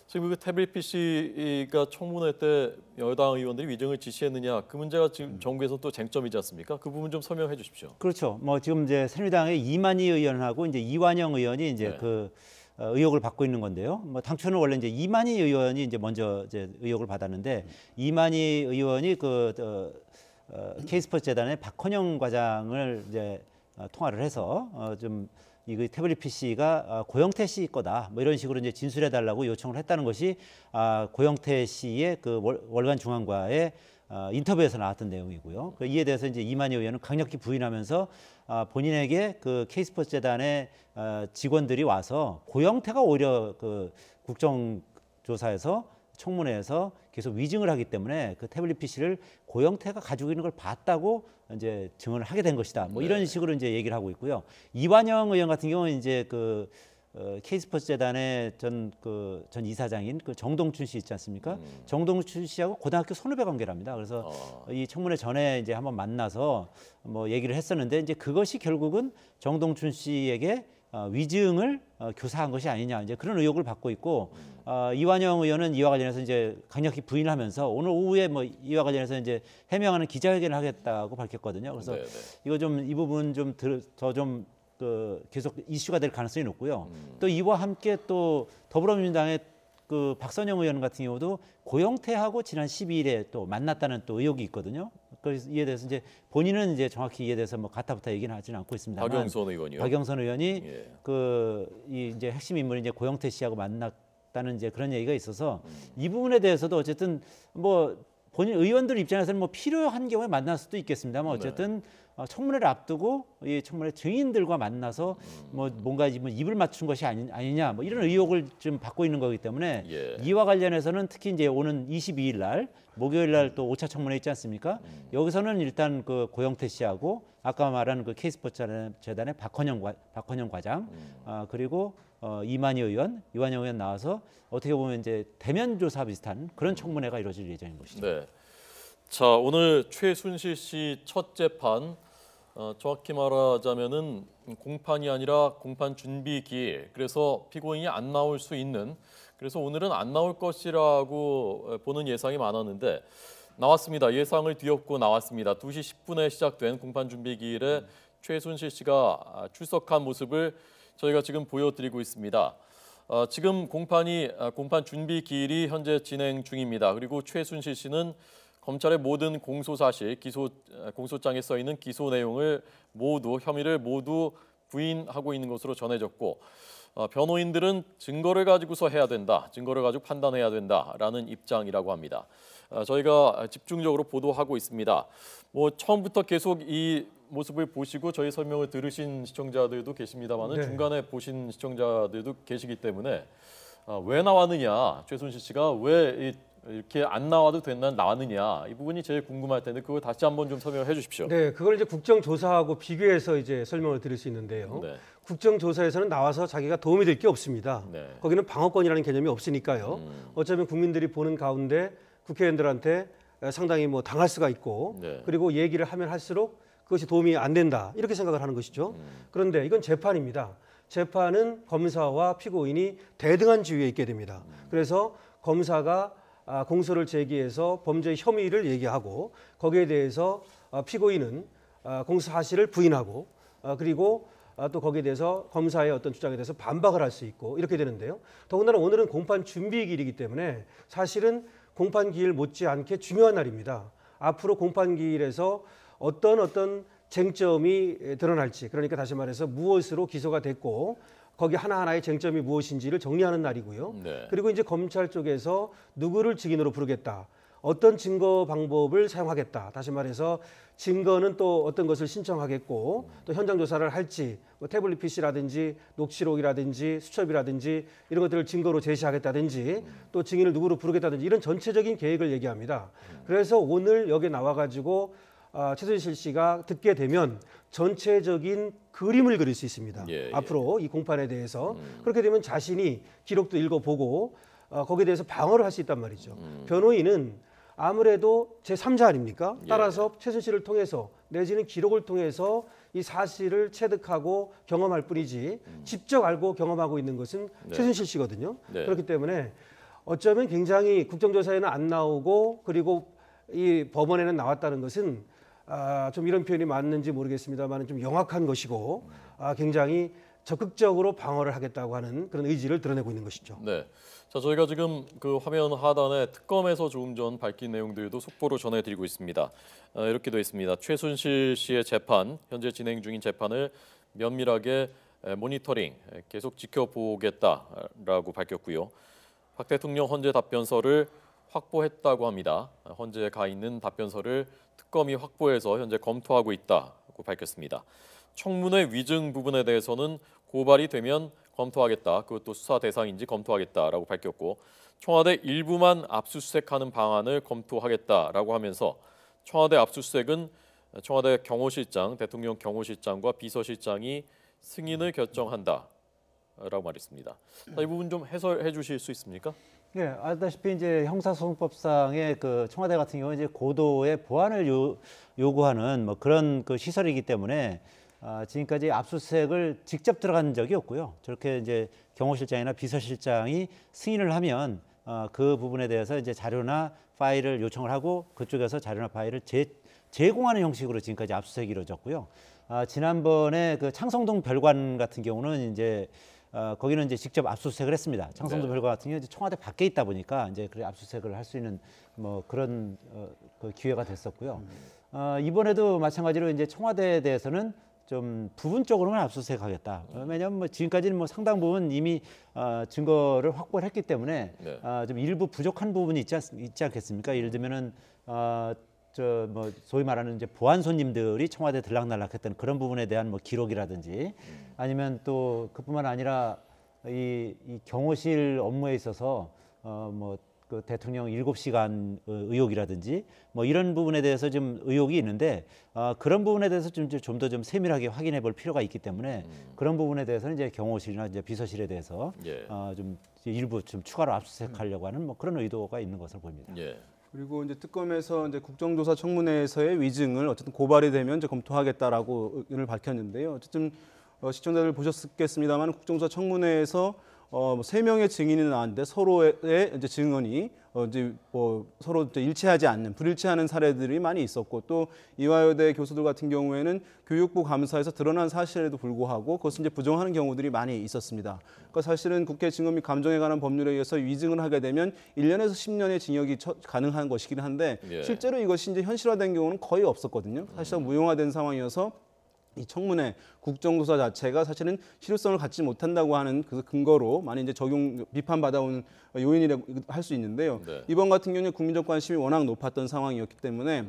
지금 그 태블릿 PC가 청문회 때 여당 의원들이 위증을 지시했느냐 그 문제가 지금 정부에서 또 쟁점이지 않습니까? 그 부분 좀 설명해 주십시오. 그렇죠. 뭐 지금 이제 새누리당의 이만희 의원하고 이제 이완영 의원이 이제 그 의혹을 받고 있는 건데요. 뭐 당초는 원래 이제 이만희 의원이 이제 먼저 이제 의혹을 받았는데 이만희 의원이 그 K스포츠 재단의 박헌영 과장을 이제 통화를 해서 좀 이 태블릿 PC가 고영태 씨 거다. 뭐 이런 식으로 이제 진술해 달라고 요청을 했다는 것이 고영태 씨의 그 월간 중앙과의 인터뷰에서 나왔던 내용이고요. 이에 대해서 이제 이만희 의원은 강력히 부인하면서 본인에게 그 K스포츠 재단의 직원들이 와서 고영태가 오히려 그 국정조사에서 청문회에서 계속 위증을 하기 때문에 그 태블릿 PC를 고영태가 가지고 있는 걸 봤다고 이제 증언을 하게 된 것이다. 뭐 이런 식으로 이제 얘기를 하고 있고요. 이완영 의원 같은 경우는 이제 그 K스포츠 재단의 전 이사장인 그 정동춘 씨 있지 않습니까? 정동춘 씨하고 고등학교 선후배 관계랍니다. 그래서 이 청문회 전에 이제 한번 만나서 뭐 얘기를 했었는데 이제 그것이 결국은 정동춘 씨에게 위증을 교사한 것이 아니냐 이제 그런 의혹을 받고 있고 이완영 의원은 이와 관련해서 이제 강력히 부인하면서 오늘 오후에 뭐 이와 관련해서 이제 해명하는 기자회견을 하겠다고 밝혔거든요. 그래서 네네. 이거 좀 이 부분 좀 더 좀 계속 이슈가 될 가능성이 높고요. 또 이와 함께 또 더불어민주당의 그 박선영 의원 같은 경우도 고영태하고 지난 12일에 또 만났다는 또 의혹이 있거든요. 그래서 이에 대해서 이제 본인은 이제 정확히 이에 대해서 뭐 가타부타 얘기는 하지는 않고 있습니다만 박영선 의원이요. 박영선 의원이 예. 이 이제 핵심 인물이 이제 고영태 씨하고 만났다는 이제 그런 얘기가 있어서 이 부분에 대해서도 어쨌든 뭐 본인 의원들 입장에서는 뭐 필요한 경우에 만날 수도 있겠습니다만 어쨌든 청문회를 앞두고 이 청문회 증인들과 만나서 뭐 뭔가 입을 맞춘 것이 아니냐 뭐 이런 의혹을 좀 받고 있는 거기 때문에 예. 이와 관련해서는 특히 이제 오는 22일 날 목요일 날 또 5차 청문회 있지 않습니까? 여기서는 일단 그 고영태 씨하고 아까 말한 그 K스포츠 재단의 박헌영 과장 그리고 이만희 의원, 이완영 의원 나와서 어떻게 보면 이제 대면 조사 비슷한 그런 청문회가 이루어질 예정인 것이죠. 네. 자, 오늘 최순실 씨 첫 재판 정확히 말하자면은 공판이 아니라 공판 준비 기일. 그래서 피고인이 안 나올 수 있는. 그래서 오늘은 안 나올 것이라고 보는 예상이 많았는데 나왔습니다. 예상을 뒤엎고 나왔습니다. 2시 10분에 시작된 공판 준비 기일에 최순실 씨가 출석한 모습을 저희가 지금 보여드리고 있습니다. 지금 공판 준비 기일이 현재 진행 중입니다. 그리고 최순실 씨는 검찰의 모든 공소 사실, 공소장에 써 있는 기소 내용을 혐의를 모두 부인하고 있는 것으로 전해졌고 변호인들은 증거를 가지고서 해야 된다, 증거를 가지고 판단해야 된다라는 입장이라고 합니다. 저희가 집중적으로 보도하고 있습니다. 뭐 처음부터 계속 이 모습을 보시고 저희 설명을 들으신 시청자들도 계십니다만은 네. 중간에 보신 시청자들도 계시기 때문에 왜 나왔느냐, 최순실 씨가 왜 이렇게 안 나와도 된다 나왔느냐 이 부분이 제일 궁금할 텐데 그거 다시 한번 좀 설명해 주십시오. 네, 그걸 이제 국정조사하고 비교해서 이제 설명을 드릴 수 있는데요. 네. 국정조사에서는 나와서 자기가 도움이 될 게 없습니다. 네. 거기는 방어권이라는 개념이 없으니까요. 어쩌면 국민들이 보는 가운데 국회의원들한테 상당히 뭐 당할 수가 있고 네. 그리고 얘기를 하면 할수록 그것이 도움이 안 된다 이렇게 생각을 하는 것이죠. 그런데 이건 재판입니다. 재판은 검사와 피고인이 대등한 지위에 있게 됩니다. 그래서 검사가 공소를 제기해서 범죄 혐의를 얘기하고 거기에 대해서 피고인은 공소 사실을 부인하고 그리고 또 거기에 대해서 검사의 어떤 주장에 대해서 반박을 할 수 있고 이렇게 되는데요. 더군다나 오늘은 공판 준비 기일이기 때문에 사실은 공판 기일 못지않게 중요한 날입니다. 앞으로 공판 기일에서 어떤 쟁점이 드러날지 그러니까 다시 말해서 무엇으로 기소가 됐고 거기 하나하나의 쟁점이 무엇인지를 정리하는 날이고요. 네. 그리고 이제 검찰 쪽에서 누구를 증인으로 부르겠다. 어떤 증거 방법을 사용하겠다. 다시 말해서 증거는 또 어떤 것을 신청하겠고 또 현장 조사를 할지 뭐 태블릿 PC라든지 녹취록이라든지 수첩이라든지 이런 것들을 증거로 제시하겠다든지 또 증인을 누구로 부르겠다든지 이런 전체적인 계획을 얘기합니다. 그래서 오늘 여기 나와가지고 최순실 씨가 듣게 되면 전체적인 그림을 그릴 수 있습니다. 예, 앞으로 이 공판에 대해서 그렇게 되면 자신이 기록도 읽어보고 거기에 대해서 방어를 할 수 있단 말이죠. 변호인은 아무래도 제3자 아닙니까? 따라서 최순실을 통해서 내지는 기록을 통해서 이 사실을 체득하고 경험할 뿐이지 직접 알고 경험하고 있는 것은 최순실 씨거든요. 네. 그렇기 때문에 어쩌면 굉장히 국정조사에는 안 나오고 그리고 이 법원에는 나왔다는 것은 좀 이런 표현이 맞는지 모르겠습니다만 좀 영악한 것이고 굉장히 적극적으로 방어를 하겠다고 하는 그런 의지를 드러내고 있는 것이죠. 네. 자, 저희가 지금 그 화면 하단에 특검에서 조금 전 밝힌 내용들도 속보로 전해드리고 있습니다. 이렇게 되어 있습니다. 최순실 씨의 재판, 현재 진행 중인 재판을 면밀하게 모니터링, 계속 지켜보겠다라고 밝혔고요. 박 대통령 헌재 답변서를 확보했다고 합니다. 헌재에 가 있는 답변서를 특검이 확보해서 현재 검토하고 있다고 밝혔습니다. 청문회 위증 부분에 대해서는 고발이 되면 검토하겠다. 그것도 수사 대상인지 검토하겠다라고 밝혔고 청와대 일부만 압수수색하는 방안을 검토하겠다라고 하면서 청와대 압수수색은 청와대 경호실장, 대통령 경호실장과 비서실장이 승인을 결정한다. 라고 말했습니다. 이 부분 좀 해설해 주실 수 있습니까? 예, 알다시피 이제 형사소송법상의 그 청와대 같은 경우는 이제 고도의 보안을 요구하는 뭐 그런 그 시설이기 때문에 지금까지 압수수색을 직접 들어간 적이 없고요. 저렇게 이제 경호실장이나 비서실장이 승인을 하면 그 부분에 대해서 이제 자료나 파일을 요청을 하고 그쪽에서 자료나 파일을 제공하는 형식으로 지금까지 압수수색이 이루어졌고요. 지난번에 그 창성동 별관 같은 경우는 이제 거기는 이제 직접 압수수색을 했습니다. 창성동 별관 같은 경우 이제 청와대 밖에 있다 보니까 이제 그래 압수수색을 할 수 있는 뭐 그런 그 기회가 됐었고요. 이번에도 마찬가지로 이제 청와대에 대해서는 좀 부분적으로만 압수수색하겠다. 왜냐하면 뭐 지금까지는 뭐 상당 부분 이미 증거를 확보를 했기 때문에 좀 일부 부족한 부분이 있지 않겠습니까? 예를 들면은 저 뭐 소위 말하는 이제 보안 손님들이 청와대 들락날락했던 그런 부분에 대한 뭐 기록이라든지 아니면 또 그뿐만 아니라 이 경호실 업무에 있어서 뭐 그 대통령 7시간 의혹이라든지 뭐 이런 부분에 대해서 좀 의혹이 있는데 그런 부분에 대해서 좀 더 좀 세밀하게 확인해 볼 필요가 있기 때문에 그런 부분에 대해서는 이제 경호실이나 이제 비서실에 대해서 좀 일부 좀 추가로 압수수색하려고 하는 뭐 그런 의도가 있는 것으로 보입니다. 그리고 이제 특검에서 이제 국정조사 청문회에서의 위증을 어쨌든 고발이 되면 이제 검토하겠다라고 의견을 밝혔는데요. 어쨌든 시청자들 보셨겠습니다만 국정조사 청문회에서 3명의 증인이 나왔는데 서로의 이제 증언이 이제 뭐 서로 이제 일치하지 않는 불일치하는 사례들이 많이 있었고 또 이화여대 교수들 같은 경우에는 교육부 감사에서 드러난 사실에도 불구하고 그것을 이제 부정하는 경우들이 많이 있었습니다. 그러니까 사실은 국회 증언 및 감정에 관한 법률에 의해서 위증을 하게 되면 1년에서 10년의 징역이 가능한 것이긴 한데 실제로 이것이 이제 현실화된 경우는 거의 없었거든요. 사실상 무용화된 상황이어서 이 청문회 국정조사 자체가 사실은 실효성을 갖지 못한다고 하는 그 근거로 많이 이제 비판받아온 요인이라고 할 수 있는데요. 이번 같은 경우는 국민적 관심이 워낙 높았던 상황이었기 때문에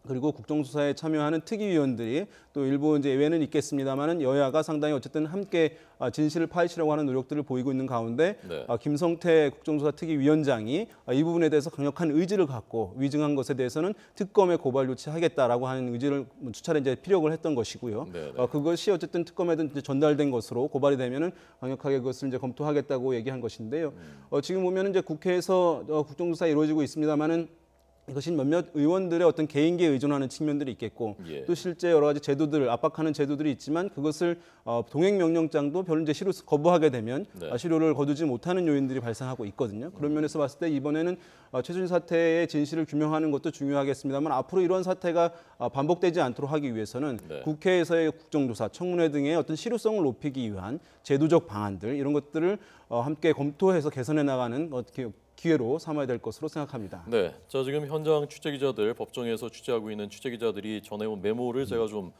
그리고 국정조사에 참여하는 특위위원들이 또 일부 이제 예외는 있겠습니다만은 여야가 상당히 어쨌든 함께 진실을 파헤치려고 하는 노력들을 보이고 있는 가운데 김성태 국정조사 특위위원장이 이 부분에 대해서 강력한 의지를 갖고 위증한 것에 대해서는 특검에 고발 요치하겠다라고 하는 의지를 수차례 이제 피력을 했던 것이고요. 그것이 어쨌든 특검에도 이제 전달된 것으로 고발이 되면은 강력하게 그것을 이제 검토하겠다고 얘기한 것인데요. 지금 보면은 이제 국회에서 국정조사 이루어지고 있습니다만은 이것이 몇몇 의원들의 어떤 개인기에 의존하는 측면들이 있겠고 또 실제 여러 가지 제도들 압박하는 제도들이 있지만 그것을 동행명령장도 별로 이제 거부하게 되면 실효를 거두지 못하는 요인들이 발생하고 있거든요. 그런 면에서 봤을 때 이번에는 최순실 사태의 진실을 규명하는 것도 중요하겠습니다만 앞으로 이런 사태가 반복되지 않도록 하기 위해서는 국회에서의 국정조사, 청문회 등의 어떤 실효성을 높이기 위한 제도적 방안들 이런 것들을 함께 검토해서 개선해 나가는 어떻게 기회로 삼아야 될 것으로 생각합니다. 네, 자 지금 현장 취재 기자들 법정에서 취재하고 있는 취재 기자들이 전해온 메모를 제가 좀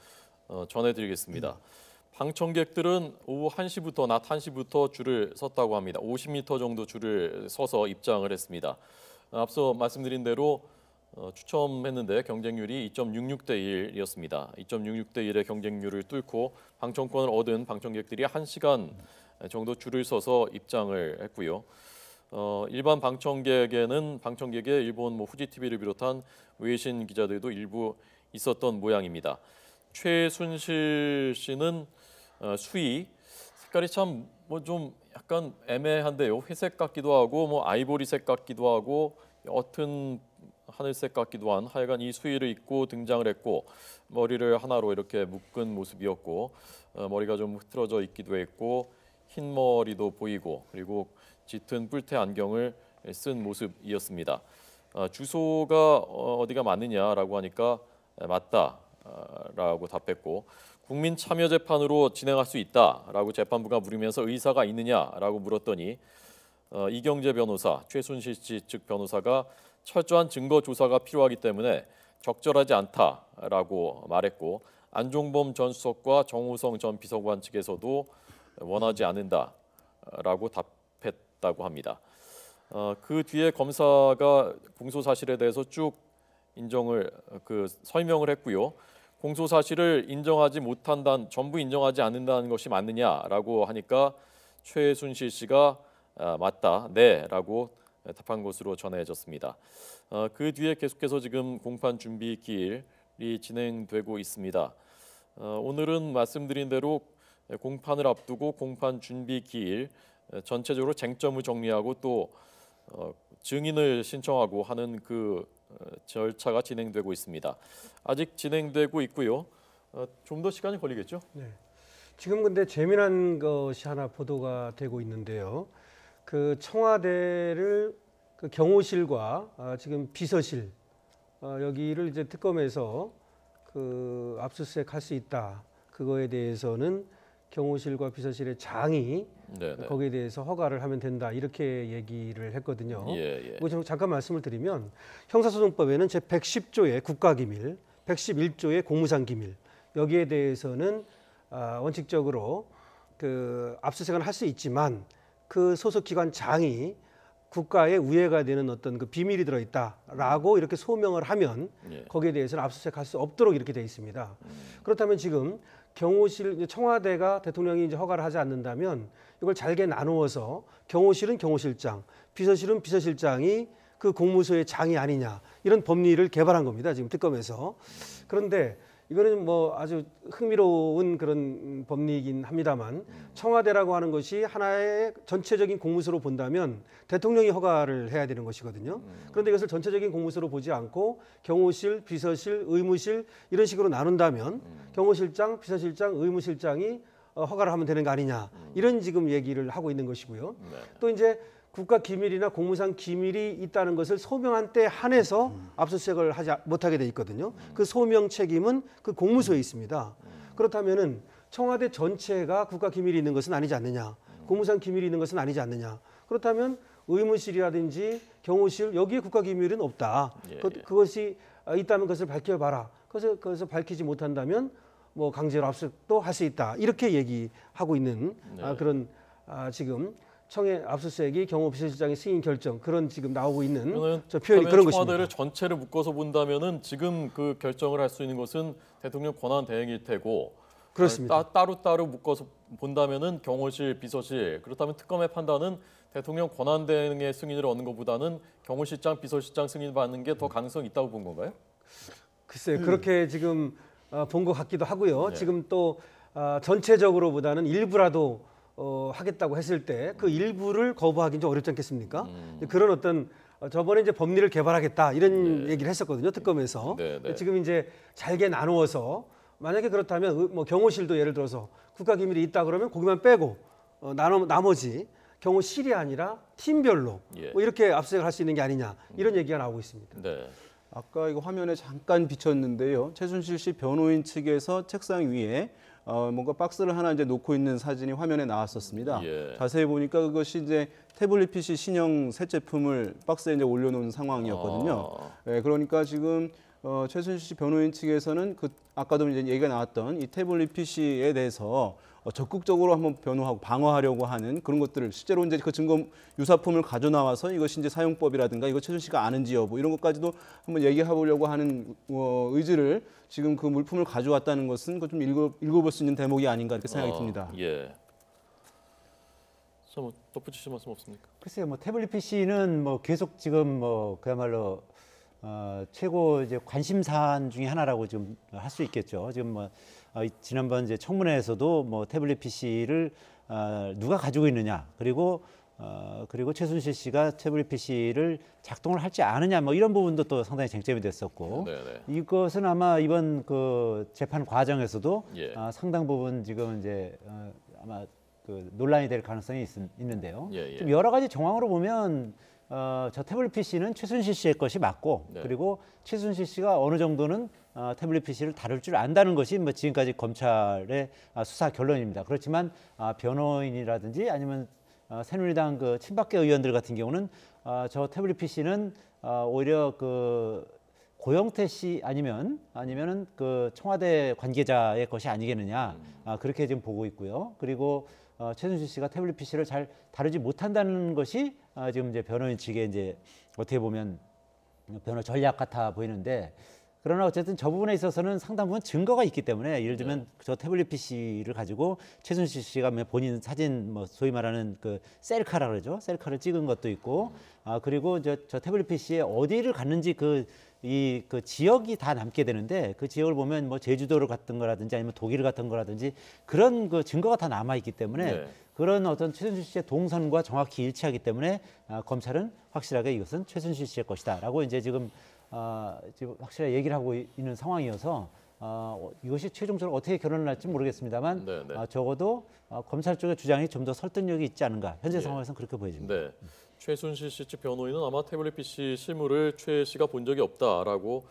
전해드리겠습니다. 방청객들은 오후 1시부터 낮 1시부터 줄을 섰다고 합니다. 50m 정도 줄을 서서 입장을 했습니다. 앞서 말씀드린 대로 추첨했는데 경쟁률이 2.66대 1이었습니다. 2.66대 1의 경쟁률을 뚫고 방청권을 얻은 방청객들이 1시간 정도 줄을 서서 입장을 했고요. 일반 방청객의 일본 후지 TV를 비롯한 외신 기자들도 일부 있었던 모양입니다. 최순실 씨는 수의 색깔이 참 뭐 좀 약간 애매한데요. 회색 같기도 하고 뭐 아이보리색 같기도 하고 옅은 하늘색 같기도 한 하여간 이 수의를 입고 등장을 했고 머리를 하나로 이렇게 묶은 모습이었고 머리가 좀 흐트러져 있기도 했고 흰 머리도 보이고 그리고 짙은 뿔테 안경을 쓴 모습이었습니다. 주소가 어디가 맞느냐라고 하니까 맞다라고 답했고 국민참여재판으로 진행할 수 있다라고 재판부가 물으면서 의사가 있느냐라고 물었더니 이경재 변호사, 최순실 씨 측 변호사가 철저한 증거 조사가 필요하기 때문에 적절하지 않다라고 말했고 안종범 전 수석과 정호성 전 비서관 측에서도 원하지 않는다라고 답했다고 합니다. 그 뒤에 검사가 공소 사실에 대해서 쭉 설명을 했고요. 공소 사실을 인정하지 못한다는 전부 인정하지 않는다는 것이 맞느냐라고 하니까 최순실 씨가 맞다, 네라고 답한 것으로 전해졌습니다. 그 뒤에 계속해서 지금 공판 준비 기일이 진행되고 있습니다. 오늘은 말씀드린 대로 공판을 앞두고 공판 준비 기일 전체적으로 쟁점을 정리하고 또 증인을 신청하고 하는 그 절차가 진행되고 있습니다. 아직 진행되고 있고요. 좀 더 시간이 걸리겠죠? 네. 지금 근데 재미난 것이 하나 보도가 되고 있는데요. 그 청와대를 그 경호실과 지금 비서실 여기를 이제 특검에서 그 압수수색할 수 있다. 그거에 대해서는 경호실과 비서실의 장이 네네. 거기에 대해서 허가를 하면 된다 이렇게 얘기를 했거든요. 예. 뭐 좀 잠깐 말씀을 드리면 형사소송법에는 제 110조의 국가기밀, 111조의 공무상기밀 여기에 대해서는 원칙적으로 그 압수수색은 할 수 있지만 그 소속 기관 장이 국가에 우회가 되는 어떤 그 비밀이 들어있다라고 이렇게 소명을 하면 예. 거기에 대해서는 압수수색할 수 없도록 이렇게 돼 있습니다. 그렇다면 지금 경호실 청와대가 대통령이 이제 허가를 하지 않는다면 이걸 잘게 나누어서 경호실은 경호실장, 비서실은 비서실장이 그 공무소의 장이 아니냐 이런 법리를 개발한 겁니다. 지금 특검에서. 그런데 이거는 뭐 아주 흥미로운 그런 법리이긴 합니다만 청와대라고 하는 것이 하나의 전체적인 공무소로 본다면 대통령이 허가를 해야 되는 것이거든요. 그런데 이것을 전체적인 공무소로 보지 않고 경호실, 비서실, 의무실 이런 식으로 나눈다면 경호실장, 비서실장, 의무실장이 허가를 하면 되는 거 아니냐 이런 지금 얘기를 하고 있는 것이고요. 네. 또 이제 국가 기밀이나 공무상 기밀이 있다는 것을 소명한 때 한해서 압수수색을 하지 못하게 돼 있거든요. 그 소명 책임은 그 공무소에 있습니다. 그렇다면은 청와대 전체가 국가 기밀이 있는 것은 아니지 않느냐, 공무상 기밀이 있는 것은 아니지 않느냐. 그렇다면 의무실이라든지 경호실 여기에 국가 기밀은 없다. 예. 그것이 있다면 그것을 밝혀봐라. 그것을 밝히지 못한다면 뭐 강제로 압수도 할 수 있다. 이렇게 얘기하고 있는 네. 그런 지금. 청해 압수수색이 경호비서실장의 승인 결정 그런 지금 나오고 있는 저 표현이 그런 것입니다. 청와대를 전체를 묶어서 본다면은 지금 그 결정을 할 수 있는 것은 대통령 권한 대행일 테고 그렇습니다. 따로 묶어서 본다면은 경호실, 비서실 그렇다면 특검의 판단은 대통령 권한 대행의 승인을 얻는 것보다는 경호실장, 비서실장 승인 받는 게 더 가능성이 있다고 본 건가요? 글쎄 그렇게 지금 본 것 같기도 하고요. 네. 지금 또 전체적으로보다는 일부라도 하겠다고 했을 때 그 일부를 거부하기 좀 어렵지 않겠습니까? 그런 어떤 저번에 이제 법리를 개발하겠다 이런 얘기를 했었거든요. 특검에서. 네. 지금 이제 잘게 나누어서 만약에 그렇다면 뭐 경호실도 예를 들어서 국가기밀이 있다 그러면 거기만 빼고 나머지 경호실이 아니라 팀별로 예. 뭐 이렇게 압수수색을 할 수 있는 게 아니냐 이런 얘기가 나오고 있습니다. 네. 아까 이거 화면에 잠깐 비쳤는데요. 최순실 씨 변호인 측에서 책상 위에 뭔가 박스를 하나 이제 놓고 있는 사진이 화면에 나왔었습니다. 예. 자세히 보니까 그것이 이제 태블릿 PC 신형 새 제품을 박스에 이제 올려놓은 상황이었거든요. 네, 그러니까 지금 최순실 씨 변호인 측에서는 그 아까도 이제 얘기가 나왔던 이 태블릿 PC에 대해서 적극적으로 한번 변호하고 방어하려고 하는 그런 것들을 실제로 이제 그 증거 유사품을 가져 나와서 이것이 이제 사용법이라든가 이거 최순실 씨가 아는지 여부 이런 것까지도 한번 얘기해 보려고 하는 의지를 지금 그 물품을 가져왔다는 것은 좀 읽어볼 수 있는 대목이 아닌가 이렇게 생각이 듭니다. 예. 뭐 덧붙이실 말씀 없습니까? 글쎄요, 뭐 태블릿 PC는 뭐 계속 지금 뭐 그야말로 최고 이제 관심 사안 중에 하나라고 지금 할 수 있겠죠. 지금 뭐 지난번 이제 청문회에서도 뭐 태블릿 PC를 누가 가지고 있느냐 그리고 최순실 씨가 태블릿 PC를 작동을 할지 아느냐 뭐 이런 부분도 또 상당히 쟁점이 됐었고 네네. 이것은 아마 이번 그 재판 과정에서도 예. 상당 부분 지금 이제 아마 그 논란이 될 가능성이 있는데요. 예. 좀 여러 가지 정황으로 보면 저 태블릿 PC는 최순실 씨의 것이 맞고 네. 그리고 최순실 씨가 어느 정도는 태블릿 PC를 다룰 줄 안다는 것이 뭐 지금까지 검찰의 수사 결론입니다. 그렇지만 변호인이라든지 아니면 새누리당 그 친박계 의원들 같은 경우는 저 태블릿 PC는 오히려 그 고영태 씨 아니면은 그 청와대 관계자의 것이 아니겠느냐 그렇게 지금 보고 있고요. 그리고 최순실 씨가 태블릿 PC를 잘 다루지 못한다는 것이 지금 이제 변호인 측의 이제 어떻게 보면 변호 전략 같아 보이는데 그러나 어쨌든 저 부분에 있어서는 상당 부분 증거가 있기 때문에 예를 들면 저 태블릿 PC를 가지고 최순실 씨가 본인 사진 뭐 소위 말하는 그 셀카라 그러죠. 셀카를 찍은 것도 있고 그리고 저 태블릿 PC에 어디를 갔는지 그 지역이 다 남게 되는데 그 지역을 보면 뭐 제주도를 갔던 거라든지 아니면 독일을 갔던 거라든지 그런 그 증거가 다 남아 있기 때문에 네. 그런 어떤 최순실 씨의 동선과 정확히 일치하기 때문에 검찰은 확실하게 이것은 최순실 씨의 것이다라고 이제 지금 확실하게 얘기를 하고 있는 상황이어서 이것이 최종적으로 어떻게 결론을 날지 모르겠습니다만 네, 네. 적어도 검찰 쪽의 주장이 좀 더 설득력이 있지 않은가 현재 예. 상황에서는 그렇게 보여집니다. 네. 최순실 씨 측 변호인은 아마 태블릿 PC 실물을 최 씨가 본 적이 없다라고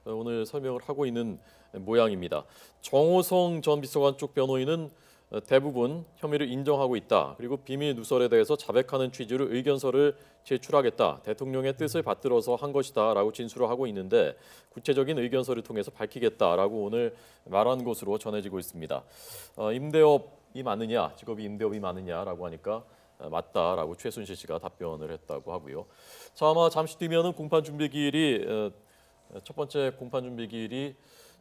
오늘 설명을 하고 있는 모양입니다. 정호성 전 비서관 쪽 변호인은 대부분 혐의를 인정하고 있다. 그리고 비밀 누설에 대해서 자백하는 취지로 의견서를 제출하겠다. 대통령의 뜻을 받들어서 한 것이다라고 진술을 하고 있는데 구체적인 의견서를 통해서 밝히겠다라고 오늘 말한 것으로 전해지고 있습니다. 임대업이 맞느냐, 직업이 임대업이 맞느냐라고 하니까 맞다라고 최순실 씨가 답변을 했다고 하고요. 자, 아마 잠시 뒤면은 공판 준비 기일이 첫 번째 공판 준비 기일이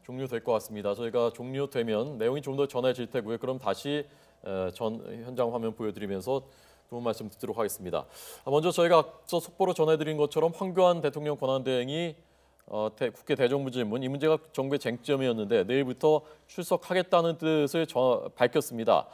종료될 것 같습니다. 저희가 종료되면 내용이 좀 더 전해질 테고요. 그럼 다시 현장 화면 보여드리면서 도움 말씀 듣도록 하겠습니다. 먼저 저희가 앞서 속보로 전해드린 것처럼 황교안 대통령 권한대행이 국회 대정부질문 이 문제가 정부의 쟁점이었는데 내일부터 출석하겠다는 뜻을 밝혔습니다.